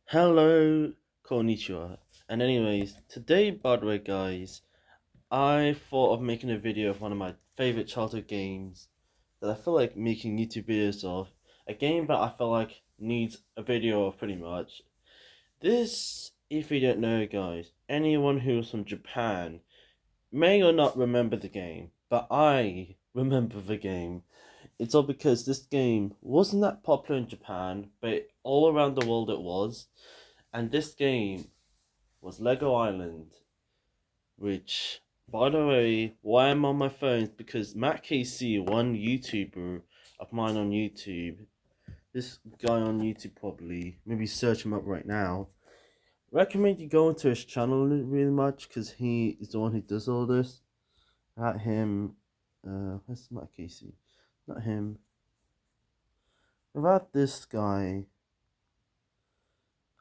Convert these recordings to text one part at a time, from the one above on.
Hello, konnichiwa. And anyways, today, by the way, guys, I thought of making a video of one of my favorite childhood games that I feel like making YouTube videos of. A game that I feel like needs a video of pretty much. This, if you don't know, guys, anyone who's from Japan may or not remember the game, but I remember the game. It's all because this game wasn't that popular in Japan, but all around the world it was. And this game was Lego Island, which, by the way, why I'm on my phone is because Matt KC, one YouTuber of mine on YouTube, this guy on YouTube probably, maybe search him up right now. Recommend you go into his channel really much because he is the one who does all this. Not him. Where's Matt Casey? Not him. Without this guy,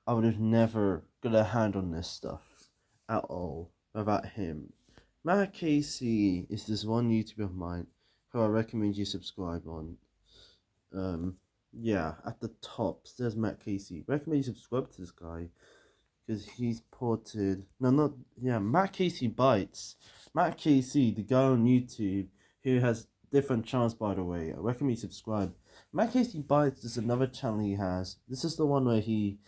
I would have never got a hand on this stuff at all without him. Matt Casey is this one YouTuber of mine who I recommend you subscribe on. Yeah, at the top there's Matt Casey. Recommend you subscribe to this guy because he's ported. No, not yeah. Matt Casey bites. Matt Casey, the guy on YouTube who has different channels, by the way. I recommend you subscribe. Matt Casey bites is another channel he has. This is the one where he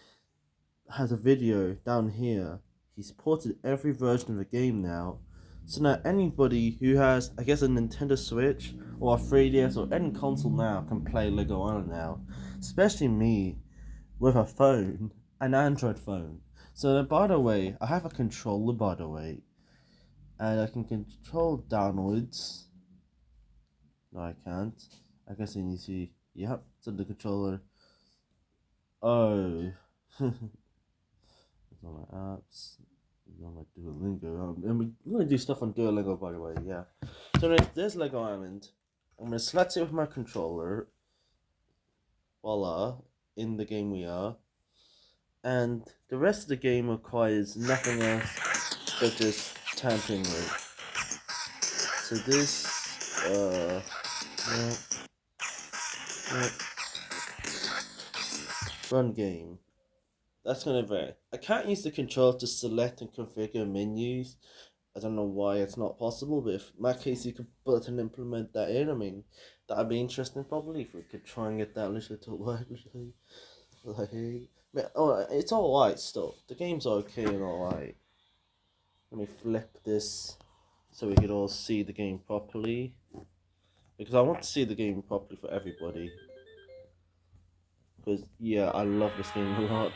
has a video down here. He's ported every version of the game now. So now anybody who has, I guess, a Nintendo Switch or a 3DS or any console now can play Lego Island now. Especially me with a phone, an Android phone. So by the way, I have a controller by the way. And I can control downwards. No, I can't. I guess I need to. Yep, so the controller. Oh. It's on my apps. It's on my Duolingo. And we're gonna do stuff on Duolingo, by the way. Yeah. So there's Lego Island. I'm gonna select it with my controller. Voila! In the game we are. And the rest of the game requires nothing else but just tampering with. So this, no, no, run game. That's gonna vary. I can't use the controller to select and configure menus. I don't know why it's not possible, but if my case you could put and implement that in, I mean, that'd be interesting probably if we could try and get that little to work. It's alright still. The game's okay and alright. Let me flip this so we could all see the game properly. Because I want to see the game properly for everybody. Because, yeah, I love this game a lot.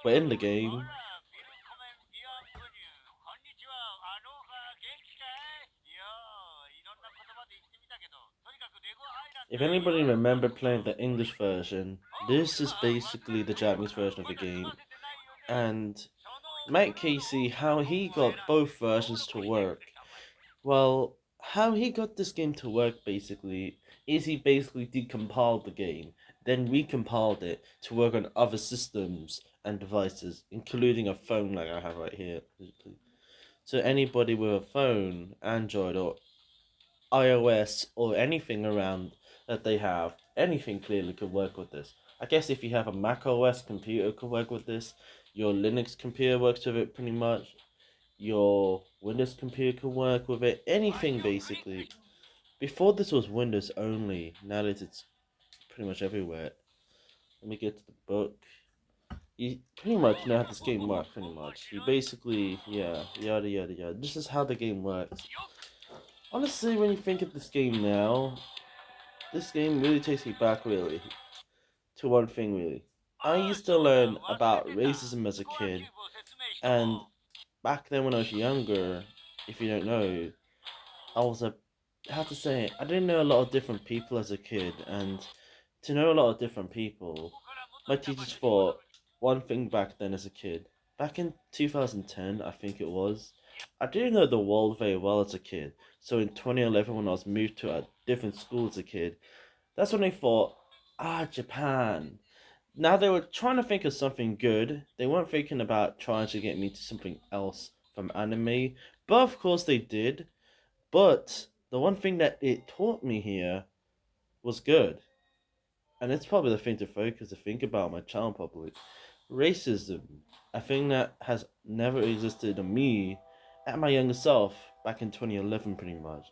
We're in the game. If anybody remember playing the English version, this is basically the Japanese version of the game. And Matt Casey, how he got both versions to work. Well, how he got this game to work basically is he basically decompiled the game, then recompiled it to work on other systems and devices, including a phone like I have right here. So anybody with a phone, Android or iOS or anything around that they have, anything clearly could work with this. I guess if you have a Mac OS computer could work with this. Your Linux computer works with it pretty much. Your Windows computer can work with it. Anything basically. Before this was Windows only. Now that it's pretty much everywhere. Let me get to the book. You pretty much know how this game works. Pretty much. You basically, yeah, yada yada yada. This is how the game works. Honestly, when you think of this game now, this game really takes me back really to one thing really. I used to learn about racism as a kid, and back then when I was younger, if you don't know, I was a how to say it, I didn't know a lot of different people as a kid, and to know a lot of different people, my teachers thought one thing back then as a kid. Back in 2010, I think it was, I didn't know the world very well as a kid. So in 2011, when I was moved to a different school as a kid, that's when they thought, Japan. Now they were trying to think of something good. They weren't thinking about trying to get me to something else from anime. But of course they did. But the one thing that it taught me here was good. And it's probably the thing to focus to think about my child probably. Racism. A thing that has never existed in me at my younger self back in 2011 pretty much.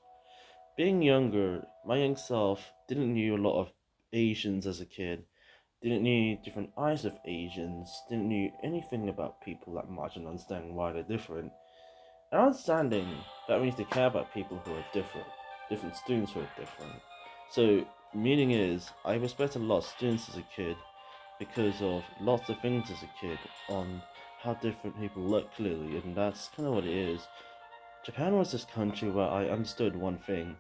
Being younger, my young self didn't knew a lot of Asians as a kid. Didn't knew different eyes of Asians. Didn't knew anything about people that much and understanding why they're different. And understanding that means to care about people who are different, different students who are different. So, meaning is, I respected a lot of students as a kid because of lots of things as a kid on how different people look clearly, and that's kind of what it is. Japan was this country where I understood one thing.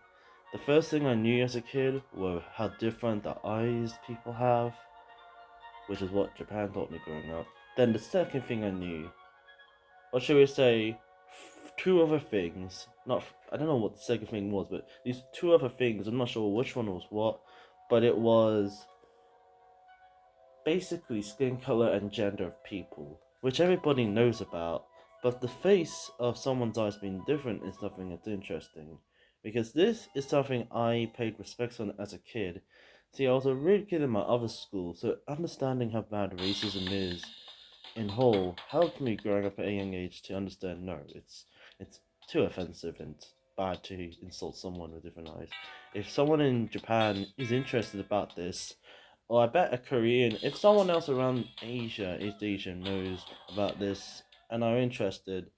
The first thing I knew as a kid were how different the eyes people have, which is what Japan taught me growing up. Then the second thing I knew, or should we say, two other things. Not, I don't know what the second thing was, but these two other things. I'm not sure which one was what, but it was basically skin color and gender of people, which everybody knows about. But the face of someone's eyes being different is something that's interesting, because this is something I paid respect on as a kid. See, I was a rude kid in my other school, so understanding how bad racism is in whole helped me growing up at a young age to understand no, it's too offensive and bad to insult someone with different eyes. If someone in Japan is interested about this, or I bet a Korean, if someone else around Asia, East Asia knows about this and are interested,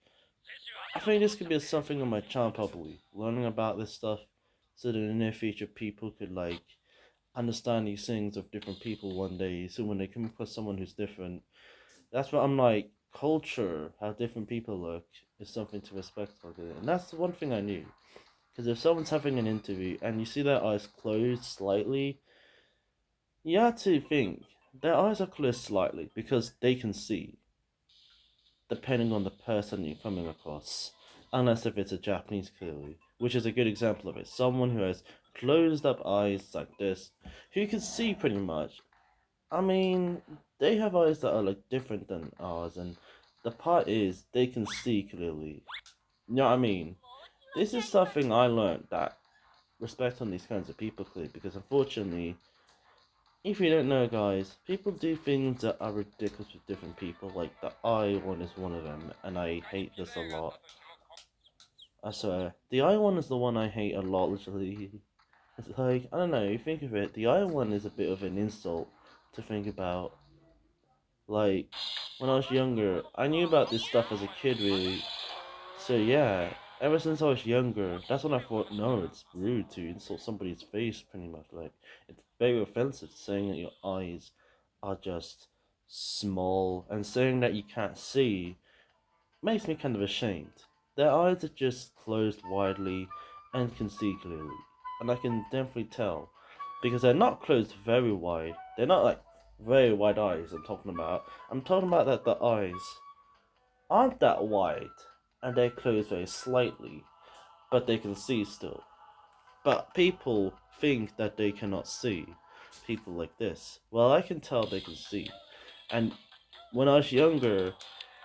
I think this could be something on my channel probably. Learning about this stuff so that in the near future people could like understand these things of different people one day. So when they come across someone who's different, that's what I'm like. Culture, how different people look, is something to respect. And that's the one thing I knew. Because if someone's having an interview and you see their eyes closed slightly, you have to think their eyes are closed slightly because they can see, depending on the person you're coming across. Unless if it's a Japanese clearly, which is a good example of it. Someone who has closed up eyes like this, who can see pretty much. I mean, they have eyes that are like different than ours, and the part is they can see clearly. You know what I mean? This is something I learned that respect on these kinds of people clearly, because unfortunately, if you don't know, guys, people do things that are ridiculous with different people. Like the eye one is one of them, and I hate this a lot. I swear, the eye one is the one I hate a lot. Literally, it's like I don't know. You think of it, the eye one is a bit of an insult to think about. Like, when I was younger, I knew about this stuff as a kid, really. So, yeah, ever since I was younger, that's when I thought, no, it's rude to insult somebody's face, pretty much. Like, it's very offensive saying that your eyes are just small and saying that you can't see makes me kind of ashamed. Their eyes are just closed widely and can see clearly. And I can definitely tell. Because they're not closed very wide. They're not like very wide eyes I'm talking about. I'm talking about that the eyes aren't that wide and they're closed very slightly. but they can see still. But people think that they cannot see. People like this. Well, I can tell they can see. And when I was younger,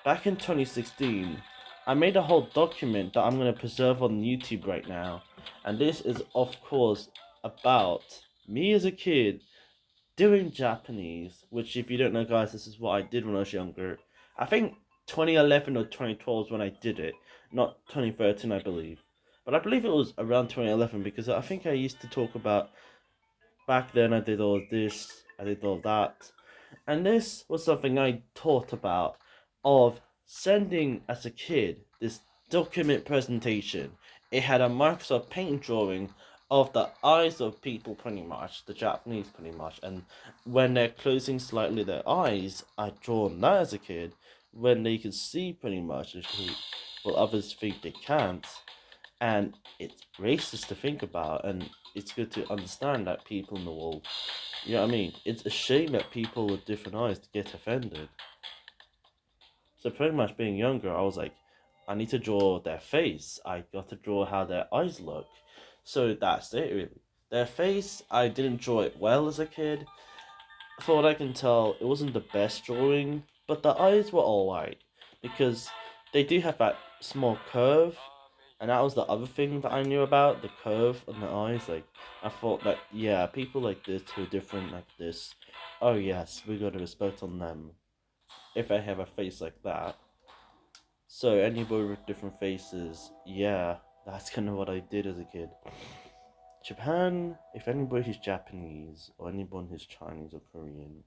back in 2016, I made a whole document that I'm going to preserve on YouTube right now. And this is, of course, about me as a kid doing Japanese, which, if you don't know, guys, this is what I did when I was younger. I think 2011 or 2012 is when I did it, not 2013, I believe. But I believe it was around 2011 because I think I used to talk about back then I did all this, I did all that. And this was something I taught about of sending as a kid this document presentation. It had a Microsoft Paint drawing of the eyes of people pretty much, the Japanese pretty much, and when they're closing slightly their eyes, I'd drawn that as a kid, when they can see pretty much, well others think they can't, and it's racist to think about, and it's good to understand that people in the world, you know what I mean? It's a shame that people with different eyes get offended. So pretty much being younger, I was like, I need to draw their face. I got to draw how their eyes look. So that's it really. Their face, I didn't draw it well as a kid. For what I can tell, it wasn't the best drawing, but the eyes were alright. Because they do have that small curve, and that was the other thing that I knew about, the curve on the eyes. Like, I thought that, yeah, people like this who are different like this, oh yes, we gotta respect on them if I have a face like that. So anybody with different faces, yeah, that's kind of what I did as a kid. Japan, if anybody who's Japanese, or anyone who's Chinese or Korean,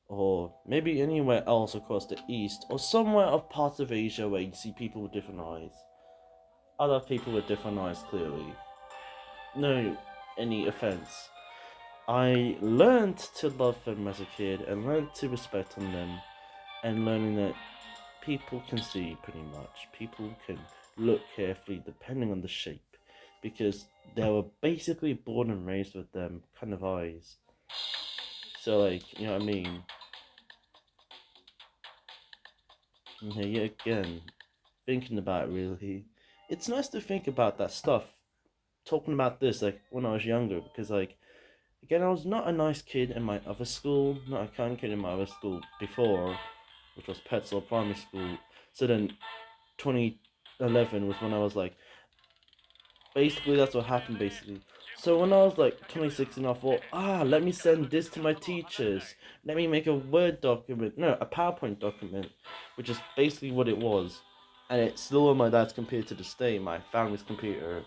or maybe anywhere else across the east, or somewhere of parts of Asia where you see people with different eyes, I love people with different eyes, clearly. No, any offense. I learned to love them as a kid and learned to respect on them, and learning that people can see pretty much. People can look carefully depending on the shape, because they were basically born and raised with them kind of eyes. So, like, you know what I mean? Yeah, again, thinking about it really, it's nice to think about that stuff. Talking about this, like, when I was younger, because, like, again, I was not a nice kid in my other school, not a kind kid in my other school before, which was Petzl Primary School. So then 2011 was when I was like, basically that's what happened basically. So when I was like 2016, I thought, let me send this to my teachers. Let me make a Word document, no, a PowerPoint document, which is basically what it was. And it's still on my dad's computer to this day, my family's computer,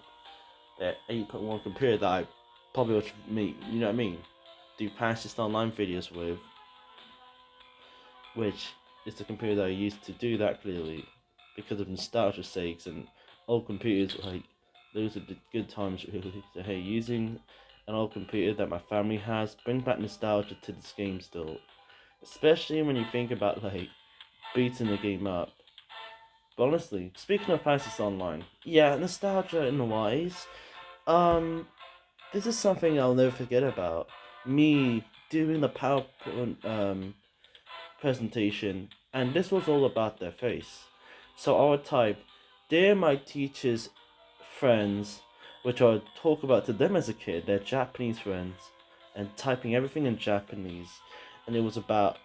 that 8.1 computer that I probably would meet, you know what I mean? Do patch just online videos with, which is the computer that I used to do that clearly, because of nostalgia sakes, and old computers, like, those are the good times really. So hey, using an old computer that my family has brings back nostalgia to this game still. Especially when you think about like beating the game up. But honestly, speaking of Crisis Online, yeah, nostalgia in the wise. Um, this is something I'll never forget about. Me doing the PowerPoint presentation, and this was all about their face. So I would type, "Dear my teacher's friends," which I would talk about to them as a kid, their Japanese friends, and typing everything in Japanese. And it was about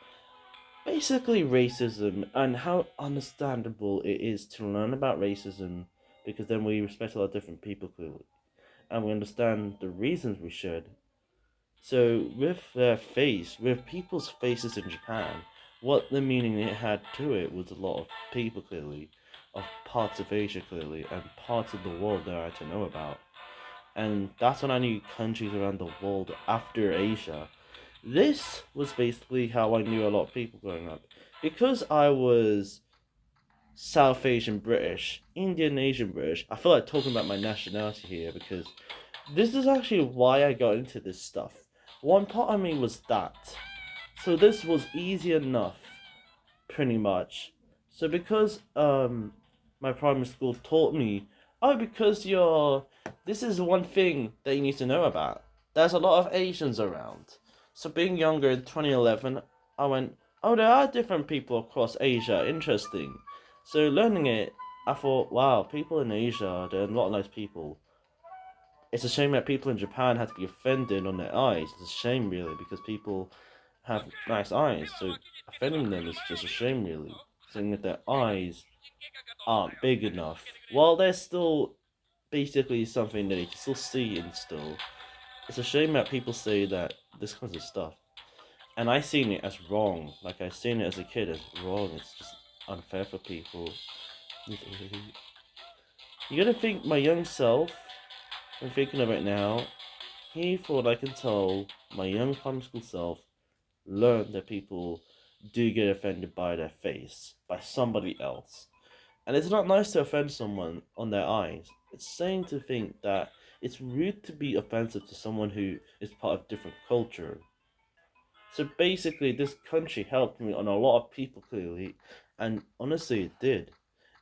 basically racism and how understandable it is to learn about racism, because then we respect a lot of different people clearly, and we understand the reasons we should. So with their face, with people's faces in Japan, what the meaning it had to it was a lot of people clearly, of parts of Asia clearly, and parts of the world that I had to know about. And that's when I knew countries around the world after Asia. This was basically how I knew a lot of people growing up. Because I was South Asian British, Indian Asian British, I feel like talking about my nationality here because this is actually why I got into this stuff. One part of me was that. So this was easy enough, pretty much. So because my primary school taught me, oh, because you're, this is one thing that you need to know about. There's a lot of Asians around. So being younger in 2011, I went, oh, there are different people across Asia. Interesting. So learning it, I thought, wow, people in Asia, they're a lot of nice people. It's a shame that people in Japan had to be offended on their eyes. It's a shame, really, because people have nice eyes, so offending them is just a shame, really. Saying that their eyes aren't big enough. Well, they're still basically something that you can still see and still. It's a shame that people say that this kinds of stuff. And I seen it as wrong. Like I seen it as a kid as wrong. It's just unfair for people. You gotta think my young self, I'm thinking of it now, he thought I can tell my young primary school self learned that people do get offended by their face, by somebody else. And it's not nice to offend someone on their eyes. It's saying to think that it's rude to be offensive to someone who is part of different culture. So basically, this country helped me on a lot of people clearly, and honestly, it did.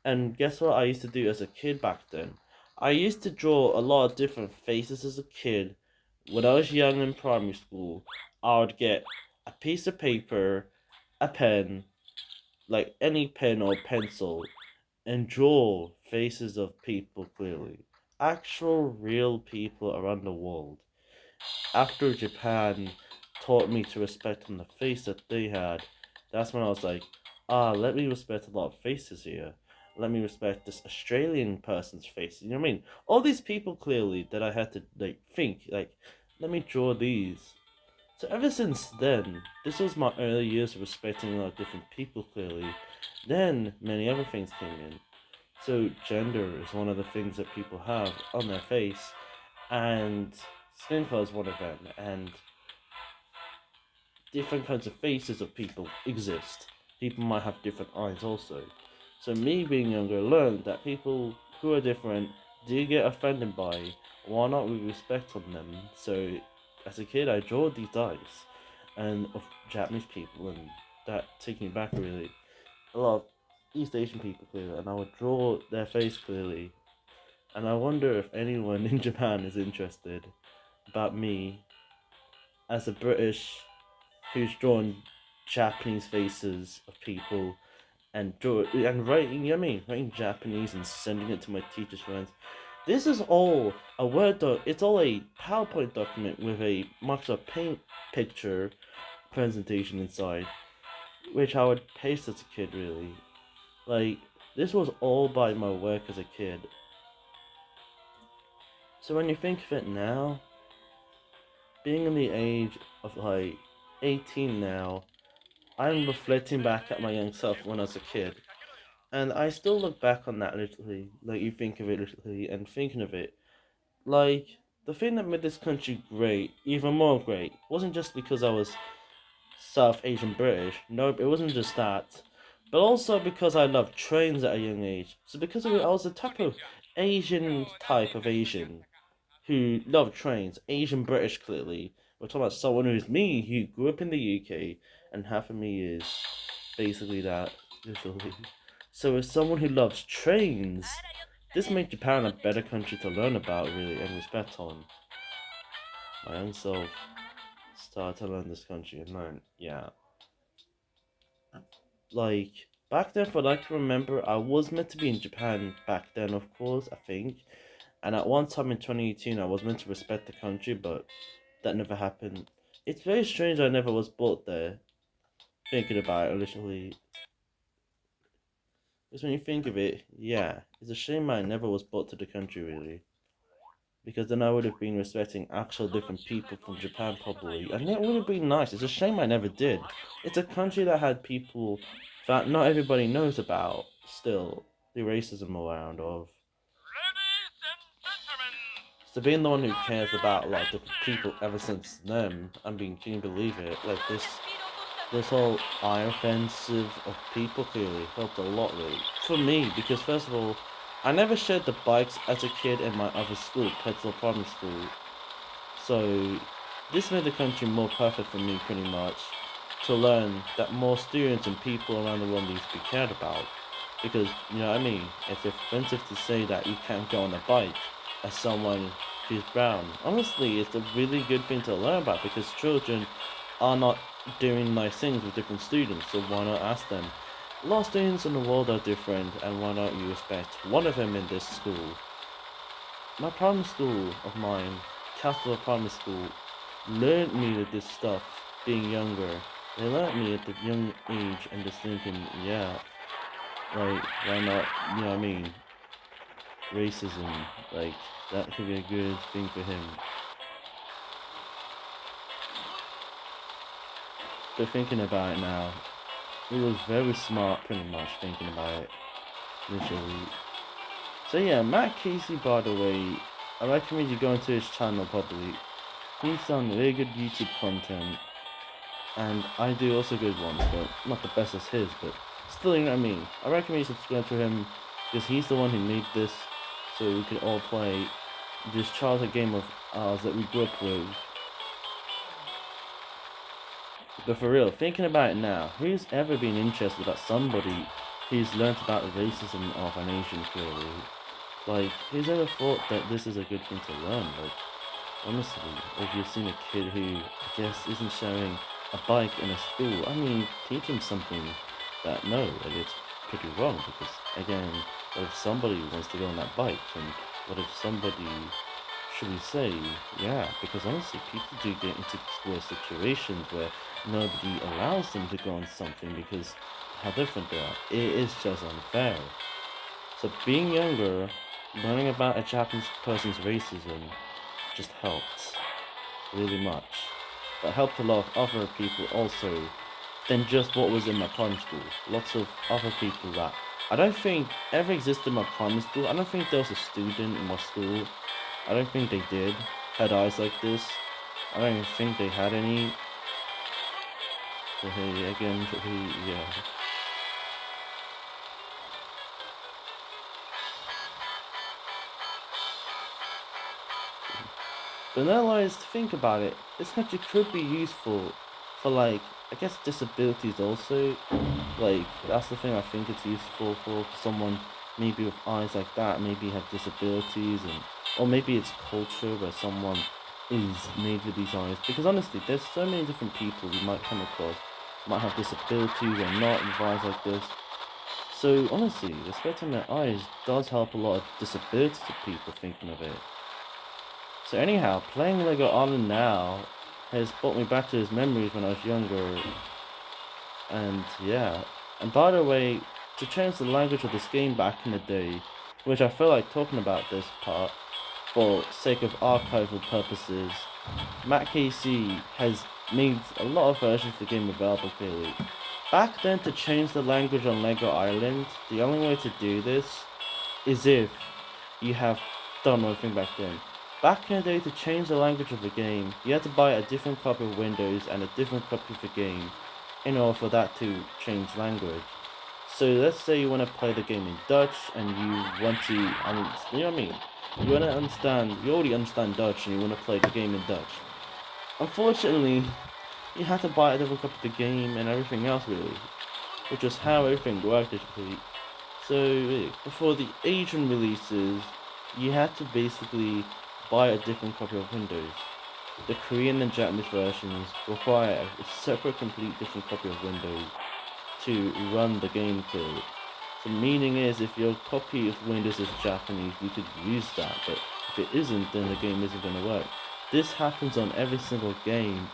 And guess what I used to do as a kid back then? I used to draw a lot of different faces as a kid. When I was young in primary school, I would get a piece of paper, a pen, like any pen or pencil, and draw faces of people clearly. Actual real people around the world. After Japan taught me to respect on the face that they had, that's when I was like, let me respect a lot of faces here. Let me respect this Australian person's face. You know what I mean? All these people clearly that I had to like think, like, let me draw these. So ever since then, this was my early years of respecting a lot of different people clearly. Then many other things came in. So gender is one of the things that people have on their face, and skin color is one of them, and different kinds of faces of people exist. People might have different eyes also. So me being younger learned that people who are different do get offended by, why not we respect on them. So as a kid I draw these eyes and of Japanese people, and that took me back really. A lot of East Asian people clearly, and I would draw their face clearly. And I wonder if anyone in Japan is interested about me as a British who's drawn Japanese faces of people and writing, you know what I mean, writing Japanese and sending it to my teacher's friends. This is all a Word doc. It's all a PowerPoint document with a Microsoft Paint picture presentation inside, which I would paste as a kid. Really, like this was all by my work as a kid. So when you think of it now, being in the age of like 18 now, I'm reflecting back at my young self when I was a kid. And I still look back on that literally, like you think of it literally, and thinking of it, like the thing that made this country great, even more great, wasn't just because I was South Asian British. Nope, it wasn't just that. But also because I loved trains at a young age. So because of it, I was a type of Asian who loved trains. Asian British, clearly. We're talking about someone who's me, who grew up in the UK, and half of me is basically that, literally. So as someone who loves trains, this made Japan a better country to learn about, really, and respect on. My own self started to learn this country and learn, yeah. Like, back then, for I can remember, I was meant to be in Japan back then, of course, I think. And at one time in 2018, I was meant to respect the country, but that never happened. It's very strange I never was brought there. Thinking about it, literally. Because when you think of it, yeah, it's a shame I never was brought to the country, really. Because then I would have been respecting actual different people from Japan, probably. And it would have been nice. It's a shame I never did. It's a country that had people that not everybody knows about, still. The racism around of. So being the one who cares about a lot of different people ever since them, can you believe it? Like this whole eye offensive of people clearly helped a lot, really. For me, because first of all, I never shared the bikes as a kid in my other school, Petzl Primary School. So this made the country more perfect for me, pretty much, to learn that more students and people around the world need to be cared about. Because, you know what I mean? It's offensive to say that you can't go on a bike as someone who's brown. Honestly, it's a really good thing to learn about because children are not doing nice things with different students, so why not ask them? a lot of students in the world are different, and why not you respect one of them in this school? My primary school of mine, Castle Primary School, learned me with this stuff being younger. They learned me at the young age and just thinking, yeah, like, why not, you know what I mean? Racism, like, that could be a good thing for him. But thinking about it now, it was very smart, pretty much, thinking about it initially. So yeah, Matt Casey, by the way, I recommend you go into his channel probably. He's done really good YouTube content, and I do also good ones, but not the best as his, but still, you know what I mean. I recommend you subscribe to him, because he's the one who made this, so we could all play this childhood game of ours that we grew up with. But for real, thinking about it now, who's ever been interested about somebody who's learnt about the racism of an Asian clearly? Like, who's ever thought that this is a good thing to learn? Like, honestly, if you've seen a kid who, I guess, isn't sharing a bike in a school, I mean, teach him something that, no, like, it's pretty wrong, because, again, what if somebody wants to go on that bike, and what if somebody, should we say, yeah, because honestly, people do get into worse situations where nobody allows them to go on something because how different they are. It is just unfair. So being younger, learning about a Japanese person's racism just helped really much. But helped a lot of other people also than just what was in my primary school. Lots of other people that I don't think ever existed in my primary school. I don't think there was a student in my school. I don't think they did. Had eyes like this. I don't even think they had any. So hey, again, yeah. But now I to think about it, this country could be useful for like, I guess disabilities also. Like, that's the thing I think it's useful for someone maybe with eyes like that, maybe have disabilities, and or maybe it's culture where someone is made with these eyes. Because honestly, there's so many different people we might come across, might have disabilities or not with eyes like this. So honestly, respecting their eyes does help a lot of disabilities people thinking of it. So anyhow, playing Lego Island now has brought me back to his memories when I was younger, and yeah. And by the way, to change the language of this game back in the day, which I feel like talking about this part for sake of archival purposes, Matt KC has made a lot of versions of the game available clearly. Back then, to change the language on Lego Island, the only way to do this is if you have done one thing back then. Back in the day, to change the language of the game, you had to buy a different copy of Windows and a different copy of the game in order for that to change language. So let's say you want to play the game in Dutch and you want to, you know what I mean? You want to understand, you already understand Dutch and you want to play the game in Dutch. Unfortunately, you had to buy a different copy of the game and everything else really, which is how everything worked actually. So before the Asian releases, you had to basically buy a different copy of Windows. The Korean and Japanese versions require a separate, complete different copy of Windows to run the game clearly. So meaning is, if your copy of Windows is Japanese, you could use that, but if it isn't, then the game isn't going to work. This happens on every single game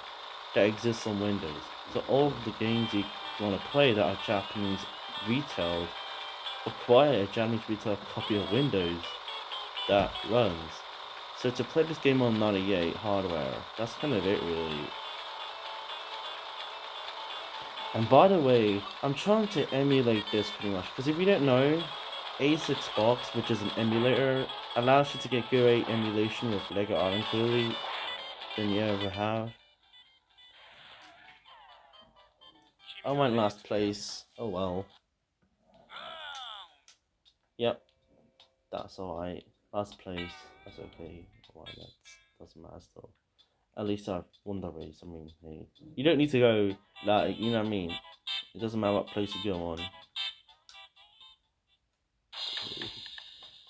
that exists on Windows. So all of the games you want to play that are Japanese retailed require a Japanese retail copy of Windows that runs. So to play this game on 98 hardware, that's kind of it really. And by the way, I'm trying to emulate this pretty much, because if you don't know, A6box, which is an emulator, allows you to get great emulation with Lego Island clearly than you ever have. I went last place. Oh well. Yep, that's alright. Last place. That's okay. Why that doesn't matter still. At least I've won the race. I mean, hey, you don't need to go like, you know what I mean. It doesn't matter what place you go on.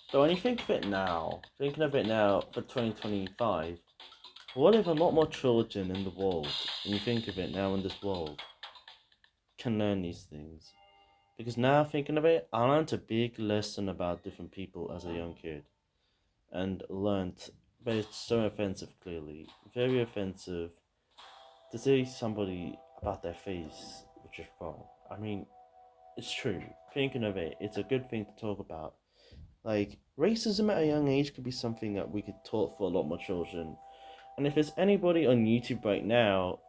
So when you think of it now, thinking of it now for 2025, what if a lot more children in the world, when you think of it now in this world, can learn these things? Because now thinking of it, I learned a big lesson about different people as a young kid, and learned, but it's so offensive. Clearly, very offensive to say somebody about their face, which is wrong. I mean, it's true. Thinking of it, it's a good thing to talk about. Like, racism at a young age could be something that we could talk for a lot more children. And if there's anybody on YouTube right now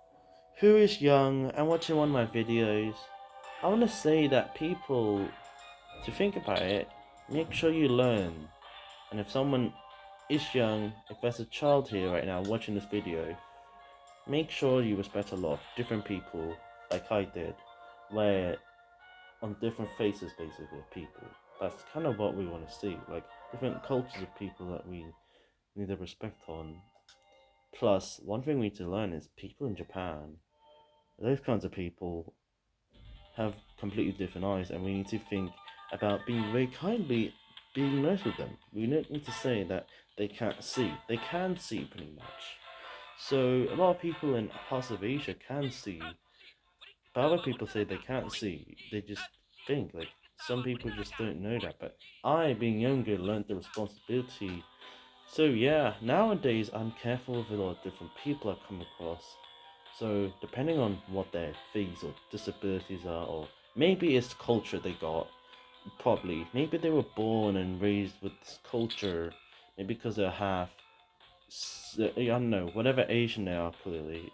who is young and watching one of my videos, I want to say that people, to think about it, make sure you learn. And if someone is young, if there's a child here right now watching this video, make sure you respect a lot of different people, like I did, where on different faces basically of people. That's kind of what we want to see, like different cultures of people that we need to respect on. Plus, one thing we need to learn is people in Japan, those kinds of people have completely different eyes, and we need to think about being very kindly, being nice with them. We don't need to say that they can't see. They can see pretty much. So a lot of people in parts of Asia can see, but other people say they can't see. They just think like some people just don't know that. But I, being younger, learned the responsibility. So yeah, nowadays I'm careful with a lot of different people I come across. So depending on what their fees or disabilities are, or maybe it's culture they got, probably maybe they were born and raised with this culture, maybe because they're half, I don't know, whatever Asian they are clearly.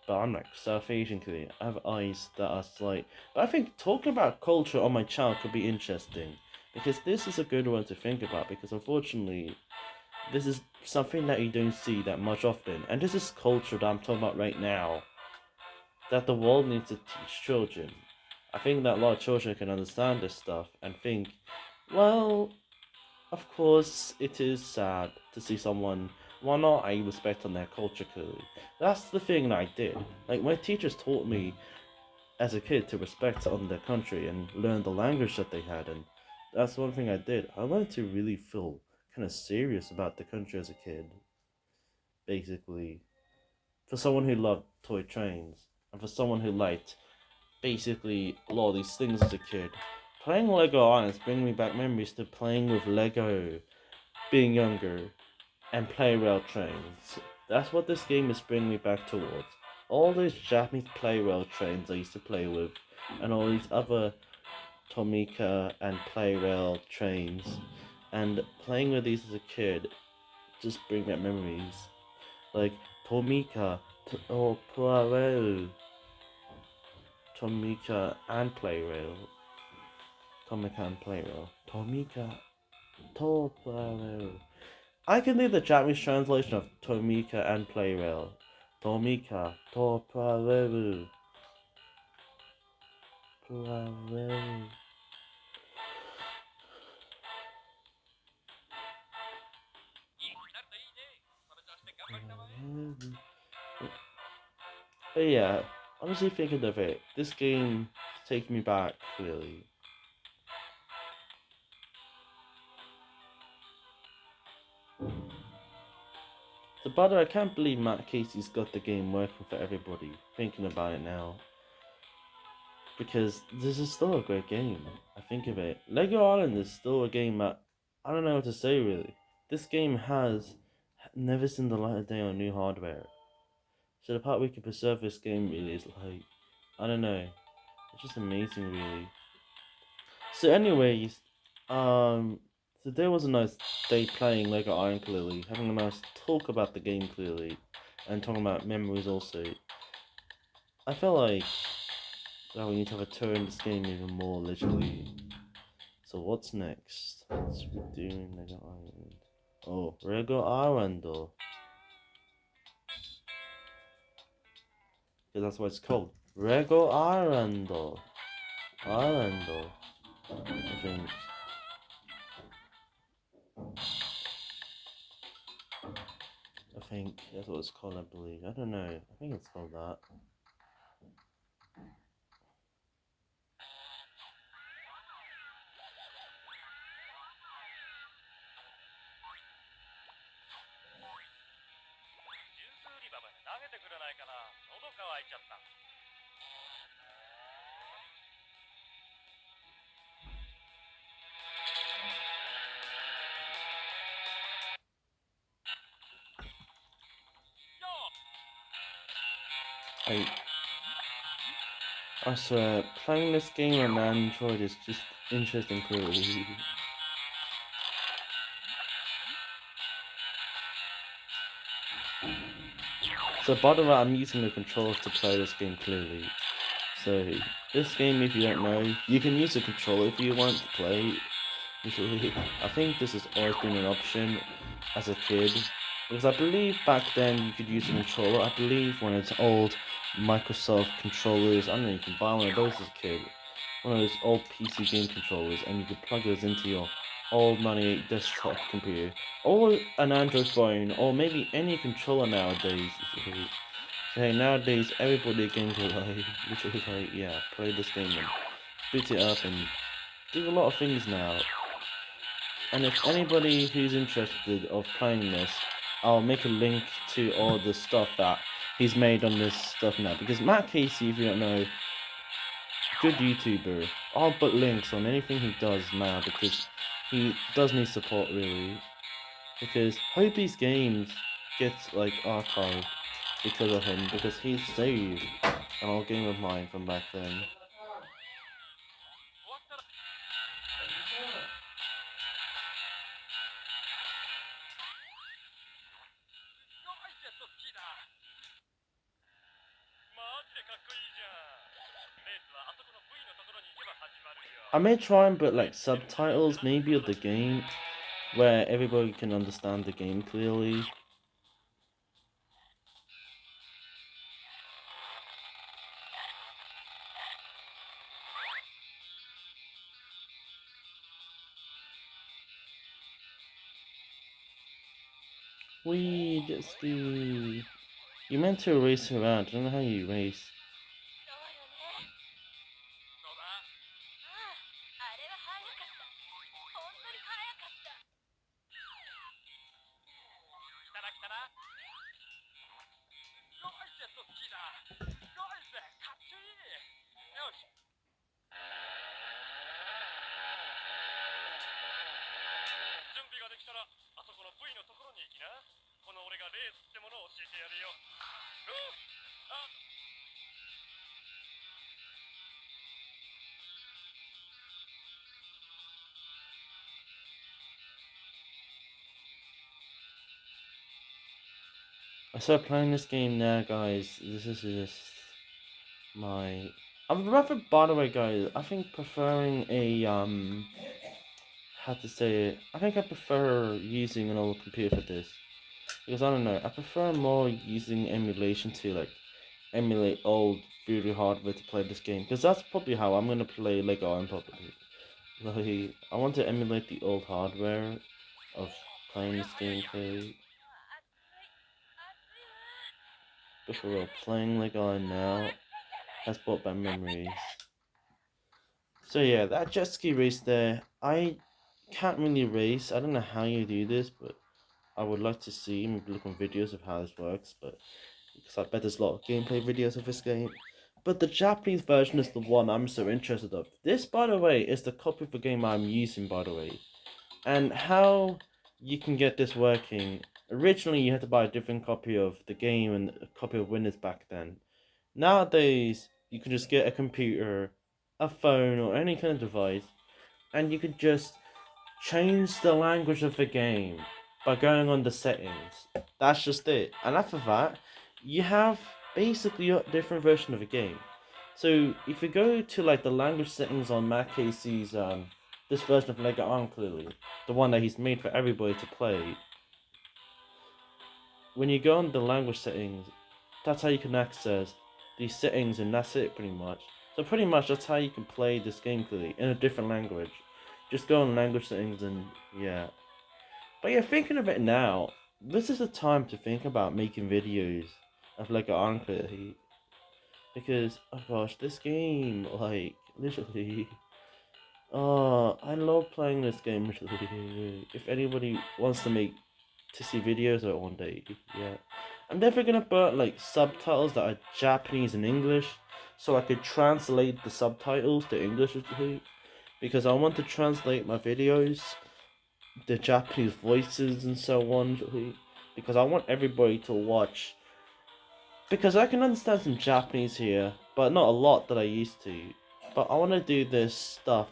But I'm like South Asian clearly. I have eyes that are slight. But I think talking about culture on my channel could be interesting because this is a good one to think about because unfortunately this is something that you don't see that much often, and this is culture that I'm talking about right now, that the world needs to teach children. I think that a lot of children can understand this stuff and think, well, of course, it is sad to see someone. Why not? I respect on their culture clearly. That's the thing that I did. Like my teachers taught me as a kid to respect on their country and learn the language that they had, and that's one thing I did. I learned to really feel kind of serious about the country as a kid. Basically, for someone who loved toy trains and for someone who liked basically a lot of these things as a kid. Playing Lego Islands bring me back memories to playing with Lego, being younger, and play rail trains. That's what this game is bringing me back towards. All those Japanese play rail trains I used to play with, and all these other Tomica and play rail trains, and playing with these as a kid just bring back memories. Like Tomica, or Puarel, Tomica and Playrail. Tomica and Playrail. Tomica. Playrail. I can do the Japanese translation of Tomica and Playrail. Tomica. Playrail. Playrail. But yeah, honestly thinking of it, this game takes me back, really. So by the way, I can't believe Matt Casey's got the game working for everybody, thinking about it now. Because this is still a great game. I think of it. Lego Island is still a game that I don't know what to say really. This game has never seen the light of day on new hardware. So the part we can preserve this game really is like, I don't know. It's just amazing really. So anyways, today was a nice day playing Lego Iron clearly, having a nice talk about the game clearly, and talking about memories also. I feel like that we need to have a tour in this game even more literally. So what's next? What's we doing Lego Island? Oh, Lego Island though. Because that's what it's called. Lego Island though. Island though. I think. I think that's what it's called, I believe. I don't know. I think it's called that. Like, I swear, playing this game on Android is just interesting, clearly. So, by the way, I'm using the controllers to play this game clearly. So, this game, if you don't know, you can use the controller if you want to play. I think this has always been an option as a kid. Because I believe back then you could use a controller. I believe when it's old Microsoft controllers, I don't know, you can buy one of those as a kid. One of those old PC game controllers, and you could plug those into your old 98 desktop computer. Or an Android phone, or maybe any controller nowadays. So hey, nowadays everybody can go like, literally like, yeah, play this game and boot it up and do a lot of things now. And if anybody who's interested of playing this, I'll make a link to all the stuff that he's made on this stuff now. Because Matt Casey, if you don't know, good YouTuber. I'll put links on anything he does now because he does need support really. Because Hobie's games gets like archived because of him, because he's saved an old game of mine from back then. I may try and put like subtitles maybe of the game where everybody can understand the game clearly. Wee, jet ski. You meant to race around. I don't know how you race. I started playing this game now, guys. This is just my. I'd rather, by the way, guys. I think preferring a how to say it. I think I prefer using an old computer for this because I don't know. I prefer more using emulation to like emulate old voodoo hardware to play this game because that's probably how I'm gonna play Lego Empire. Like, I want to emulate the old hardware of playing this gameplay. Before playing like I now has brought back memories. So yeah, that jet ski race there, I can't really race. I don't know how you do this, but I would like to see, maybe look on videos of how this works, but because I bet there's a lot of gameplay videos of this game. But the Japanese version is the one I'm so interested of. This, by the way, is the copy of the game I'm using, by the way. And how you can get this working. Originally, you had to buy a different copy of the game and a copy of Windows back then. Nowadays, you can just get a computer, a phone, or any kind of device, and you could just change the language of the game by going on the settings. That's just it. And after that, you have basically a different version of the game. So if you go to like the language settings on Matt Casey's this version of Lego Arm clearly, the one that he's made for everybody to play. When you go on the language settings, that's how you can access these settings, and that's it pretty much. So pretty much that's how you can play this game clearly in a different language. Just go on language settings and yeah. But yeah, thinking of it now, this is the time to think about making videos of Lego Arcade Heat. Because, oh gosh, this game, like, literally, oh, I love playing this game, literally. If anybody wants to see videos of it one day, yeah. I'm definitely gonna put, like, subtitles that are Japanese and English, so I could translate the subtitles to English, literally. Because I want to translate my videos, the Japanese voices and so on, because I want everybody to watch Because I can understand some Japanese here, but not a lot that I used to. But I want to do this stuff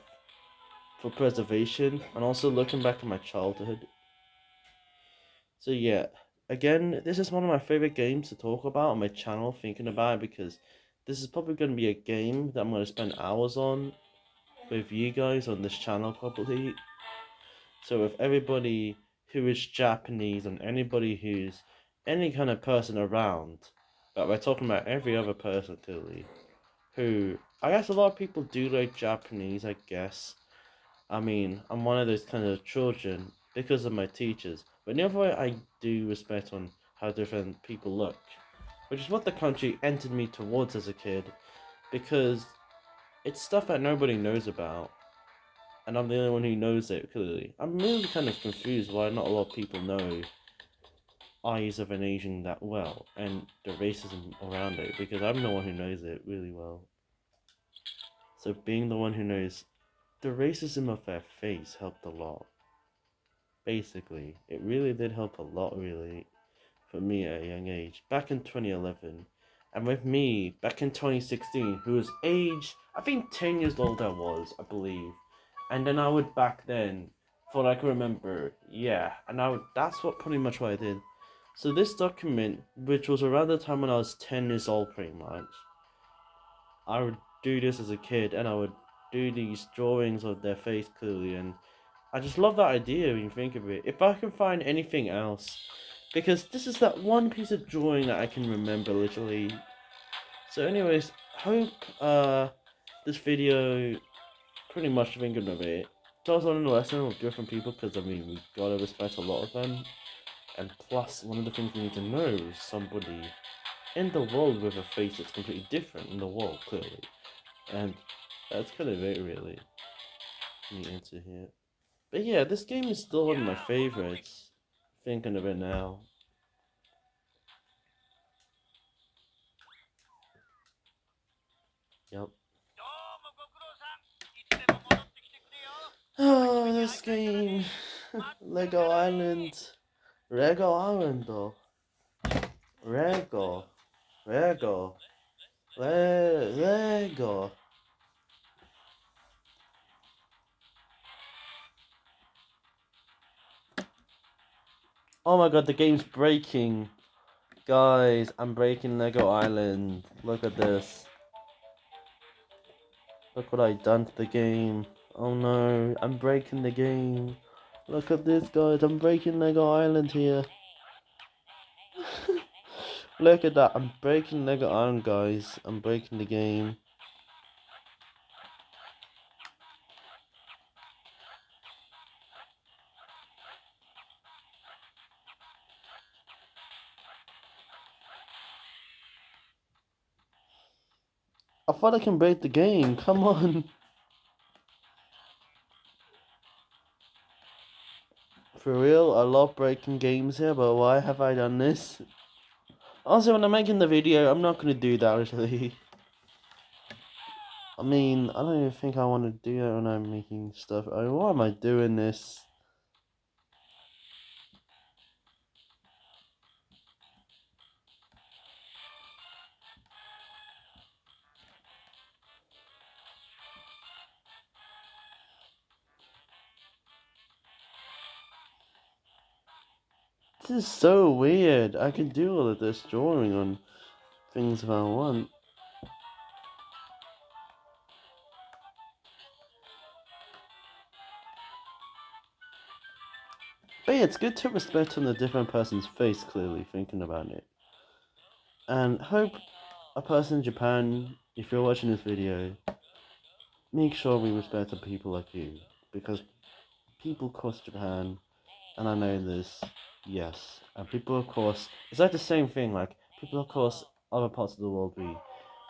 for preservation and also looking back at my childhood. So yeah, again, this is one of my favorite games to talk about on my channel, thinking about it, because this is probably going to be a game that I'm going to spend hours on with you guys on this channel probably. So if everybody who is Japanese and anybody who's any kind of person around, but we're talking about every other person clearly, who I guess a lot of people do like Japanese, I guess. I mean, I'm one of those kind of children because of my teachers. But the other way I do respect on how different people look, which is what the country entered me towards as a kid, because it's stuff that nobody knows about, and I'm the only one who knows it clearly. I'm really kind of confused why not a lot of people know eyes of an Asian that well and the racism around it, because I'm the one who knows it really well. So being the one who knows the racism of their face helped a lot. Basically, it really did help a lot, really, for me at a young age, back in 2011. And with me, back in 2016, who was age, I think 10 years old I was, I believe. And then I would back then, for I can remember, yeah, and that's what pretty much what I did. So this document, which was around the time when I was 10 years old pretty much, I would do this as a kid, and I would do these drawings of their face clearly, and I just love that idea when you think of it. If I can find anything else, because this is that one piece of drawing that I can remember literally. So, anyways, hope this video pretty much thinking of it does learn a lesson with different people, because I mean we gotta respect a lot of them, and plus one of the things we need to know is somebody in the world with a face that's completely different in the world clearly, and that's kind of it really. Let me enter here. But yeah, this game is still one of my favorites. Thinking of it now. Yep. Oh, this game. Lego Island. Lego Island though. Lego. Lego. Lego. Oh my god, the game's breaking. Guys, I'm breaking Lego Island. Look at this. Look what I've done to the game. Oh no, I'm breaking the game. Look at this, guys. I'm breaking Lego Island here. Look at that. I'm breaking Lego Island, guys. I'm breaking the game. I thought I can break the game. Come on. For real, I love breaking games here, but why have I done this? Also, when I'm making the video, I'm not going to do that, actually. I mean, I don't even think I want to do that when I'm making stuff. I mean, why am I doing this? This is so weird. I can do all of this drawing on things if I want. But yeah, it's good to respect on a different person's face, clearly, thinking about it. And hope a person in Japan, if you're watching this video, make sure we respect the people like you. Because people cross Japan, and I know this, yes. And people across, it's like the same thing, like, people across other parts of the world, you know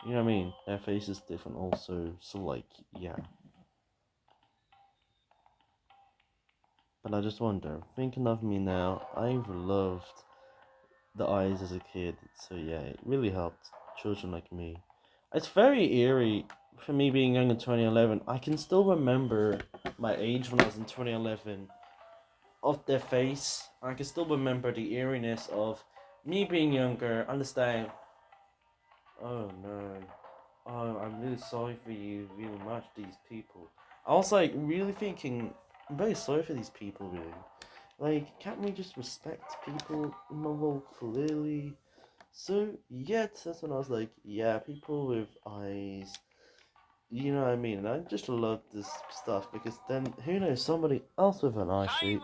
what I mean? Their face is different also, so like, yeah. But I just wonder, thinking of me now, I've loved the eyes as a kid, so yeah, it really helped children like me. It's very eerie for me being young in 2011. I can still remember my age when I was in 2011 of their face. I can still remember the eeriness of me being younger, understanding Oh no. Oh, I'm really sorry for you, really much, these people. I was like really thinking, I'm very sorry for these people, really. Like, can't we just respect people in the world clearly? So, yet, that's when I was like, yeah, people with eyes, you know what I mean? And I just love this stuff because then, who knows, somebody else with an eye shape.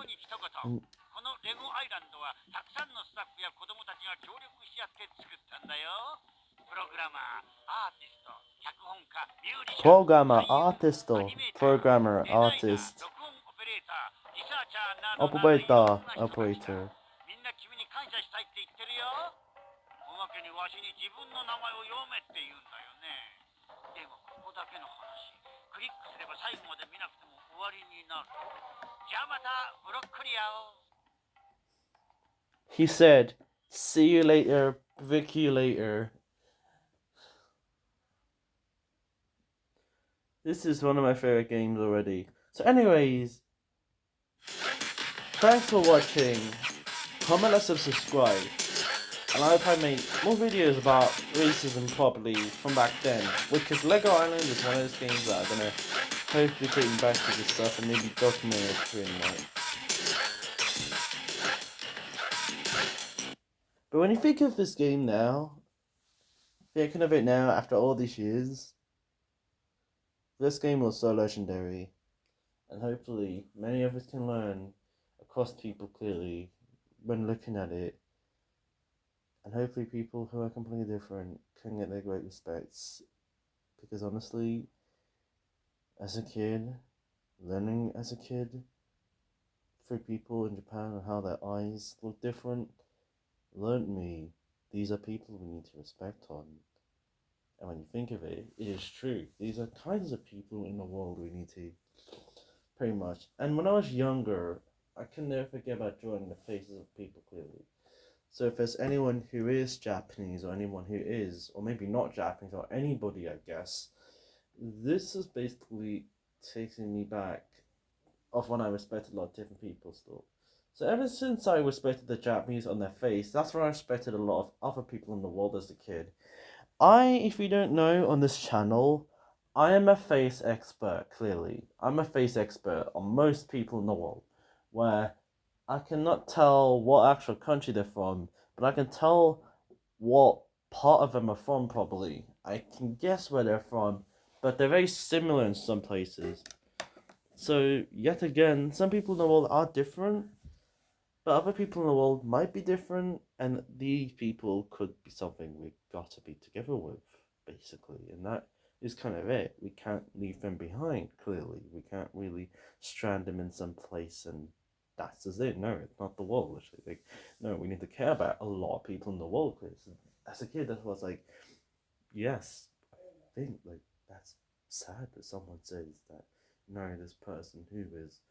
And このレゴアイランドはたくさんのスタッフや子供たちが協力し合って作ったんだよ。プログラマー、アーティスト、脚本家、ミュージシャン、俳 programmer, 優、artist, ア or ニメーター、programmer, デザイナー、artist, 録音オペレーター、リサーチャーなどなどいろ operator, んな人たちだ。operator. みんな君に感謝したいって言ってるよ。おまけにわしに自分の名前を読めって言うんだよね。でもここだけの話、クリックすれば最後まで見なくても終わりになる。じゃあまたブロッコリアを。He said, "See you later, Vicky later." This is one of my favorite games already. So, anyways, thanks for watching. Comment and subscribe. And I hope I make more videos about racism properly from back then. Because Lego Island is one of those games that I'm gonna hopefully take back to this stuff and maybe document it pretty much. But when you think of this game now, thinking of it now after all these years, this game was so legendary. And hopefully many of us can learn across people clearly when looking at it. And hopefully people who are completely different can get their great respects. Because honestly, as a kid, learning as a kid through people in Japan and how their eyes look different, learned me these are people we need to respect on. And when you think of it, it is true. These are kinds of people in the world we need to, pretty much. And when I was younger, I can never forget about drawing the faces of people clearly. So if there's anyone who is Japanese or anyone who is, or maybe not Japanese, or anybody, I guess, this is basically taking me back of when I respected a lot of different people still. So ever since I respected the Japanese on their face, that's when I respected a lot of other people in the world as a kid. If you don't know, on this channel, I am a face expert, clearly. I'm a face expert on most people in the world, where I cannot tell what actual country they're from, but I can tell what part of them are from, probably. I can guess where they're from, but they're very similar in some places. So, yet again, some people in the world are different, but other people in the world might be different, and these people could be something we've got to be together with, basically. And that is kind of it. We can't leave them behind, clearly. We can't really strand them in some place and that's just it. No, it's not the world, actually. Like, no, we need to care about a lot of people in the world, because as a kid, that was like, yes, I think, like, that's sad that someone says that, no, this person who is,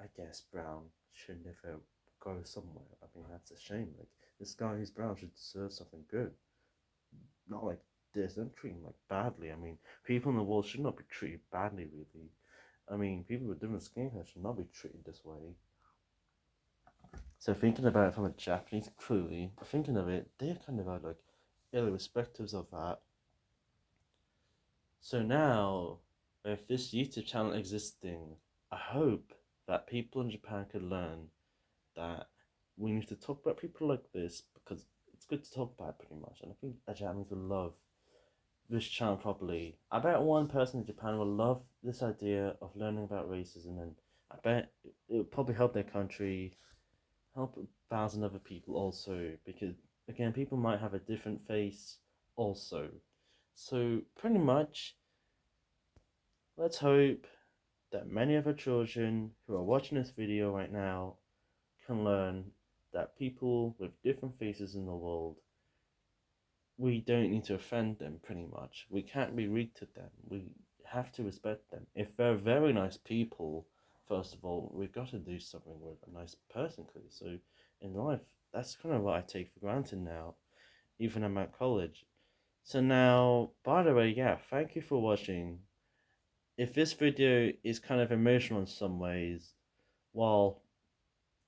I guess, brown should never go somewhere. I mean, that's a shame. Like, this guy who's brown should deserve something good. Not like this. Don't treat him like badly. I mean, people in the world should not be treated badly, really. I mean, people with different skin colors should not be treated this way. So thinking about it from a Japanese clearly, thinking of it, they're kind of like irrespectives of that. So now, with this YouTube channel existing, I hope that people in Japan could learn that we need to talk about people like this because it's good to talk about pretty much. And I think the Japanese will love this channel properly. I bet one person in Japan will love this idea of learning about racism, and I bet it will probably help their country, help 1,000 other people also, because again, people might have a different face also. So pretty much, let's hope that many of our children who are watching this video right now can learn that people with different faces in the world, we don't need to offend them pretty much. We can't be rude to them. We have to respect them. If they're very nice people, first of all, we've got to do something with a nice person. So in life, that's kind of what I take for granted now, even I'm at college. So now, by the way, yeah, thank you for watching. If this video is kind of emotional in some ways, well,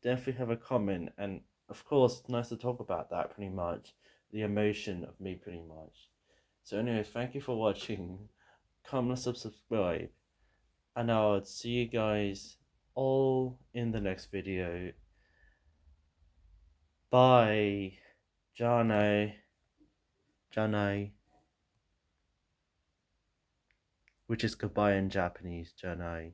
definitely have a comment. And of course, it's nice to talk about that pretty much. The emotion of me pretty much. So anyway, thank you for watching. Comment, subscribe, and I'll see you guys all in the next video. Bye. Janai. Janai. Which is goodbye in Japanese, Janai.